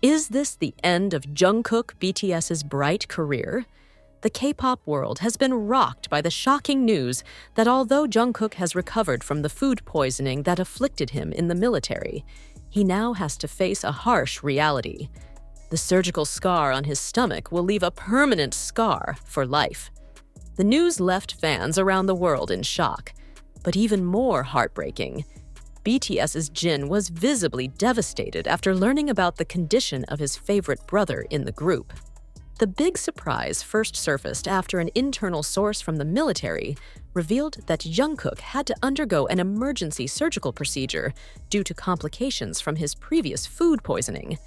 Is this the end of Jungkook BTS's bright career? The K-pop world has been rocked by the shocking news that although Jungkook has recovered from the food poisoning that afflicted him in the military, he now has to face a harsh reality. The surgical scar on his stomach will leave a permanent scar for life. The news left fans around the world in shock. But even more heartbreaking, BTS's Jin was visibly devastated after learning about the condition of his favorite brother in the group. The big surprise first surfaced after an internal source from the military revealed that Jungkook had to undergo an emergency surgical procedure due to complications from his previous food poisoning.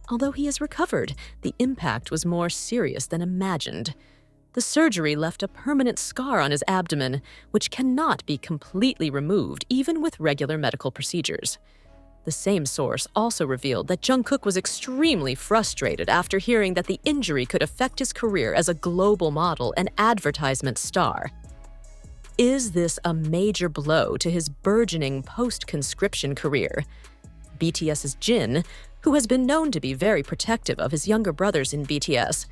Although he has recovered, the impact was more serious than imagined. The surgery left a permanent scar on his abdomen, which cannot be completely removed even with regular medical procedures. The same source also revealed that Jungkook was extremely frustrated after hearing that the injury could affect his career as a global model and advertisement star. Is this a major blow to his burgeoning post-conscription career? BTS's Jin, who has been known to be very protective of his younger brothers in BTS,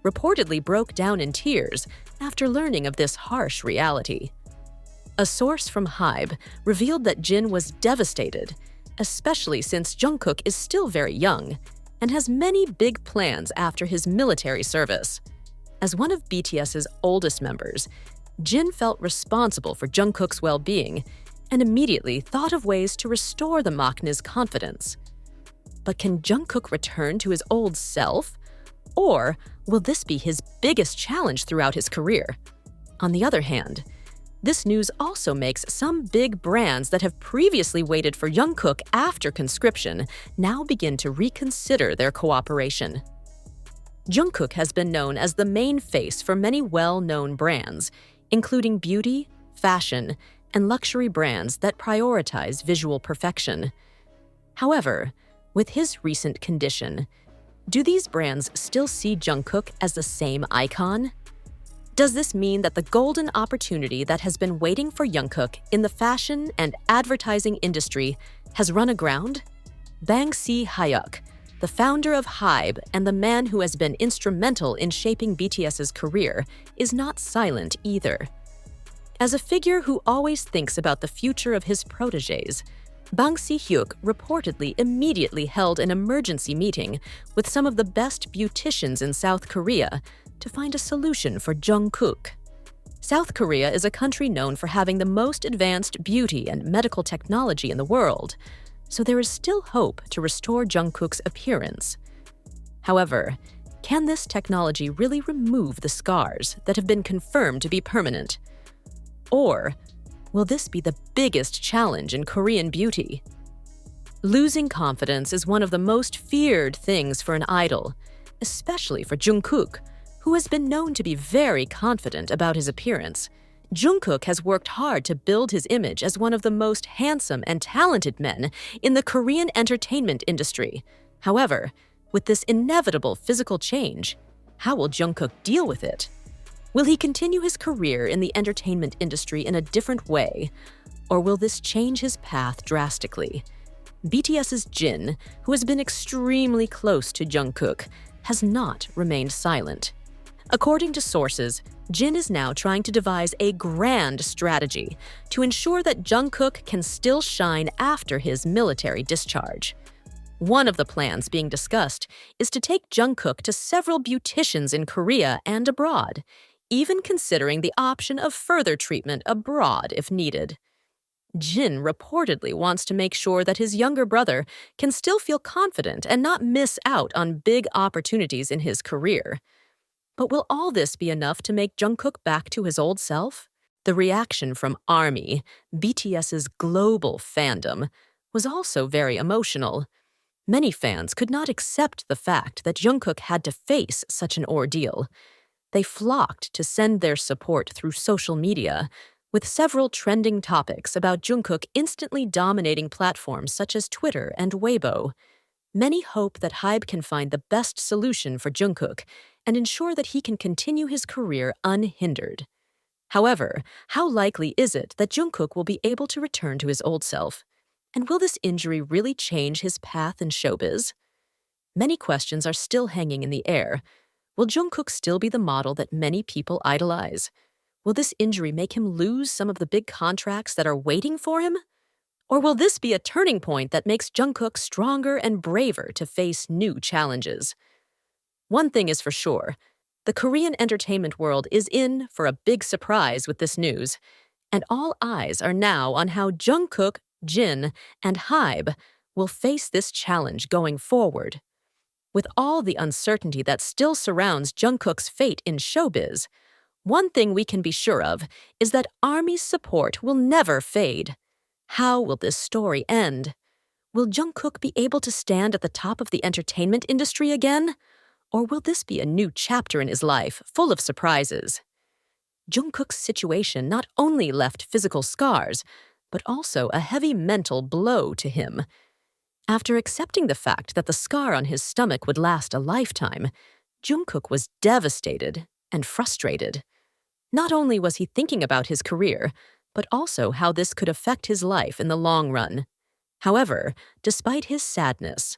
reportedly broke down in tears after learning of this harsh reality. A source from HYBE revealed that Jin was devastated, especially since Jungkook is still very young and has many big plans after his military service. As one of BTS's oldest members, Jin felt responsible for Jungkook's well-being and immediately thought of ways to restore the Maknae's confidence. But can Jungkook return to his old self? Or will this be his biggest challenge throughout his career? On the other hand, this news also makes some big brands that have previously waited for Jungkook after conscription now begin to reconsider their cooperation. Jungkook has been known as the main face for many well-known brands, including beauty, fashion, and luxury brands that prioritize visual perfection. However, with his recent condition, do these brands still see Jungkook as the same icon? Does this mean that the golden opportunity that has been waiting for Jungkook in the fashion and advertising industry has run aground? Bang Si-hyuk, the founder of HYBE and the man who has been instrumental in shaping BTS's career, is not silent either. As a figure who always thinks about the future of his protégés, Bang Si-hyuk reportedly immediately held an emergency meeting with some of the best beauticians in South Korea to find a solution for Jungkook. South Korea is a country known for having the most advanced beauty and medical technology in the world, so there is still hope to restore Jungkook's appearance. However, can this technology really remove the scars that have been confirmed to be permanent? Or will this be the biggest challenge in Korean beauty? Losing confidence is one of the most feared things for an idol, especially for Jungkook, who has been known to be very confident about his appearance. Jungkook has worked hard to build his image as one of the most handsome and talented men in the Korean entertainment industry. However, with this inevitable physical change, how will Jungkook deal with it? Will he continue his career in the entertainment industry in a different way, or will this change his path drastically? BTS's Jin, who has been extremely close to Jungkook, has not remained silent. According to sources, Jin is now trying to devise a grand strategy to ensure that Jungkook can still shine after his military discharge. One of the plans being discussed is to take Jungkook to several beauticians in Korea and abroad, even considering the option of further treatment abroad if needed. Jin reportedly wants to make sure that his younger brother can still feel confident and not miss out on big opportunities in his career. But will all this be enough to make Jungkook back to his old self? The reaction from ARMY, BTS's global fandom, was also very emotional. Many fans could not accept the fact that Jungkook had to face such an ordeal. They flocked to send their support through social media, with several trending topics about Jungkook instantly dominating platforms such as Twitter and Weibo. Many hope that HYBE can find the best solution for Jungkook and ensure that he can continue his career unhindered. However, how likely is it that Jungkook will be able to return to his old self? And will this injury really change his path in showbiz? many questions are still hanging in the air. Will Jungkook still be the model that many people idolize? Will this injury make him lose some of the big contracts that are waiting for him? Or will this be a turning point that makes Jungkook stronger and braver to face new challenges? One thing is for sure, the Korean entertainment world is in for a big surprise with this news, and all eyes are now on how Jungkook, Jin, and Hybe will face this challenge going forward. With all the uncertainty that still surrounds Jungkook's fate in showbiz, one thing we can be sure of is that ARMY's support will never fade. How will this story end? Will Jungkook be able to stand at the top of the entertainment industry again? Or will this be a new chapter in his life, full of surprises? Jungkook's situation not only left physical scars, but also a heavy mental blow to him. After accepting the fact that the scar on his stomach would last a lifetime, Jungkook was devastated and frustrated. Not only was he thinking about his career, but also how this could affect his life in the long run. However, despite his sadness,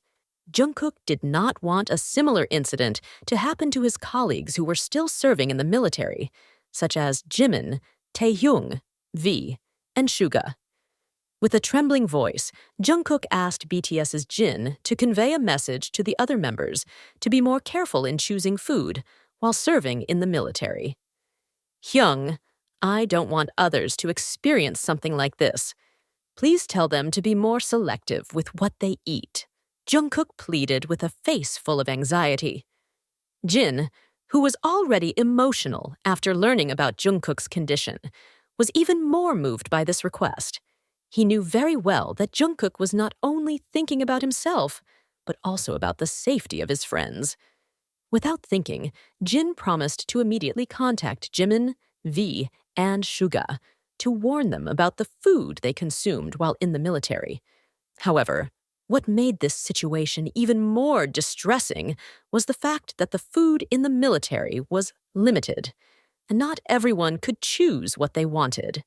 Jungkook did not want a similar incident to happen to his colleagues who were still serving in the military, such as Jimin, Taehyung, V, and Suga. With a trembling voice, Jungkook asked BTS's Jin to convey a message to the other members to be more careful in choosing food while serving in the military. Hyung, I don't want others to experience something like this. Please tell them to be more selective with what they eat, Jungkook pleaded with a face full of anxiety. Jin, who was already emotional after learning about Jungkook's condition, was even more moved by this request. He knew very well that Jungkook was not only thinking about himself, but also about the safety of his friends. Without thinking, Jin promised to immediately contact Jimin, V, and Suga to warn them about the food they consumed while in the military. However, what made this situation even more distressing was the fact that the food in the military was limited, and not everyone could choose what they wanted.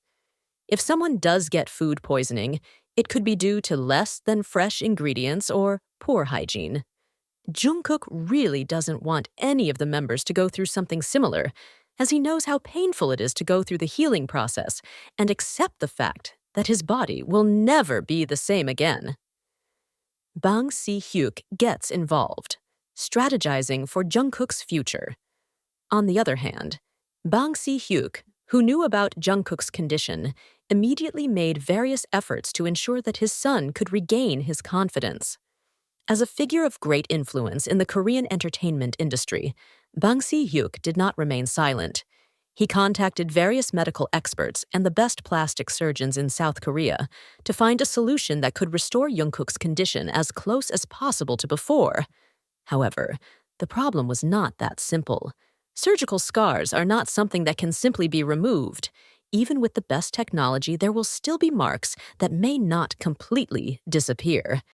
If someone does get food poisoning, it could be due to less than fresh ingredients or poor hygiene. Jungkook really doesn't want any of the members to go through something similar, as he knows how painful it is to go through the healing process and accept the fact that his body will never be the same again. Bang Si-hyuk gets involved, strategizing for Jungkook's future. On the other hand, Bang Si-hyuk, who knew about Jungkook's condition, immediately made various efforts to ensure that his son could regain his confidence. As a figure of great influence in the Korean entertainment industry, Bang Si-hyuk did not remain silent. He contacted various medical experts and the best plastic surgeons in South Korea to find a solution that could restore Jungkook's condition as close as possible to before. However, the problem was not that simple. Surgical scars are not something that can simply be removed. Even with the best technology, there will still be marks that may not completely disappear.